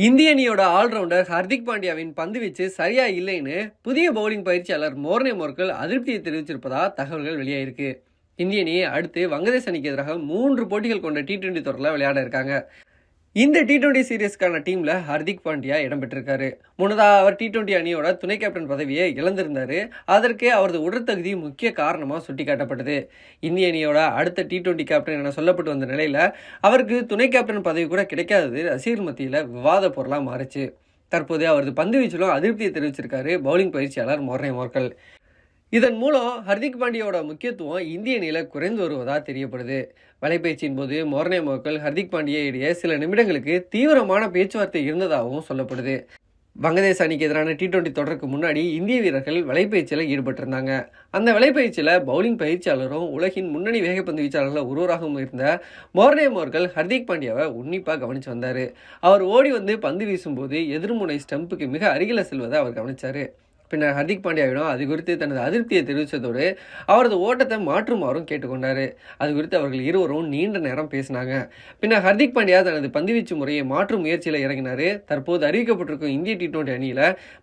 இந்திய அணியோட ஆல்ரவுண்டர் ஹர்திக் பாண்டியாவின் பந்துவீச்சு சரியா இல்லைன்னு புதிய பவுலிங் பயிற்சியாளர் மோர்னே மோர்கல் அதிருப்தியை தெரிவிச்சிருப்பதா தகவல்கள் வெளியாயிருக்கு. இந்திய அணி அடுத்து வங்கதேச அணிக்கு எதிராக 3 போட்டிகள் கொண்ட T20 தொடரில் விளையாட இருக்காங்க. இந்த T20 சீரீஸ்க்கான டீம்ல ஹர்திக் பாண்டியா இடம்பெற்றிருக்காரு. முன்னதாக அவர் T20 அணியோட துணை கேப்டன் பதவியை இழந்திருந்தாரு. அதற்கு அவரது உடற்தகுதி முக்கிய காரணமா சுட்டிக்காட்டப்பட்டது. இந்திய அணியோட அடுத்த T20 கேப்டன் என சொல்லப்பட்டு வந்த நிலையில அவருக்கு துணை கேப்டன் பதவி கூட கிடைக்காதது ரசிகர் மத்தியில விவாத பொருளா மாறுச்சு. தற்போது அவரது பந்து வீச்சிலும் அதிருப்தியை தெரிவிச்சிருக்காரு பவுலிங் பயிற்சியாளர் மோர்னே மோர்கல். இதன் மூலம் ஹர்திக் பாண்டியாவோட முக்கியத்துவம் இந்திய அணியில குறைந்து வருவதா தெரியப்படுது. வலைப்பயிற்சியின் போது மோர்னே மோர்கல் ஹர்திக் பாண்டியா இடையே சில நிமிடங்களுக்கு தீவிரமான பேச்சுவார்த்தை இருந்ததாகவும் சொல்லப்படுது. வங்கதேச அணிக்கு எதிரான T20 தொடருக்கு முன்னாடி இந்திய வீரர்கள் வலைப்பயிற்சியில் ஈடுபட்டிருந்தாங்க. அந்த வலைப்பயிற்சியில் பவுலிங் பயிற்சியாளரும் உலகின் முன்னணி வேகப்பந்து வீச்சாளர்கள் ஒருவராகவும் இருந்த மோர்னே மோர்கல் ஹர்திக் பாண்டியாவை உன்னிப்பாக கவனித்து வந்தார். அவர் ஓடி வந்து பந்து வீசும்போது எதிர்முனை ஸ்டம்புக்கு மிக அருகில் செல்வதை அவர் கவனித்தார். பின்னர் ஹர்திக் பாண்டியாவிடம் அது குறித்து தனது அதிருப்தியை தெரிவித்ததோடு அவரது ஓட்டத்தை மாற்றுமாறும் கேட்டுக்கொண்டார். அது குறித்து அவர்கள் இருவரும் நீண்ட நேரம் பேசினாங்க. பின்னர் ஹர்திக் பாண்டியா தனது பந்துவீச்சு முறையை மாற்றும் முயற்சியில் இறங்கினார். தற்போது அறிவிக்கப்பட்டிருக்கும் இந்திய T20 அணியில்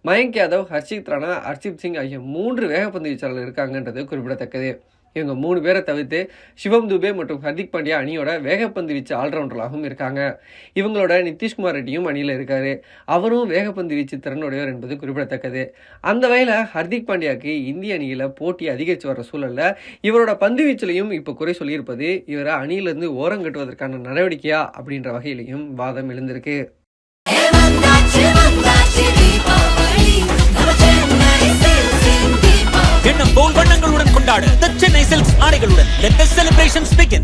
மயங்க் யாதவ், ஹர்ஷித் ராணா, ஹர்ஷிப் சிங் ஆகிய 3 வேகப்பந்து வீச்சாளர்கள் இருக்காங்கன்றது குறிப்பிடத்தக்கது. இவங்க 3 பேரை தவிர்த்து சிவம் துபே மற்றும் ஹர்திக் பாண்டியா அணியோட வேகப்பந்து வீச்சு ஆல்ரவுண்டராகவும் இருக்காங்க. இவங்களோட நிதிஷ்குமார் ரெட்டியும் அணியில் இருக்காரு. அவரும் வேகப்பந்து வீச்சு திறனுடையவர் என்பது குறிப்பிடத்தக்கது. அந்த வகையில் ஹர்திக் பாண்டியாவுக்கு இந்திய அணியில் போட்டி அதிகரித்து வர சூழல்ல இவரோட பந்து வீச்சிலையும் இப்போ குறை சொல்லியிருப்பது இவரை அணியிலிருந்து ஓரம் கட்டுவதற்கான நடவடிக்கையா அப்படின்ற வகையிலையும் வாதம் எழுந்திருக்கு. எண்ணம் போல் வண்ணங்களுடன் கொண்டாடு The Chennai Silks ஆடைகளுடன். Let the celebrations begin.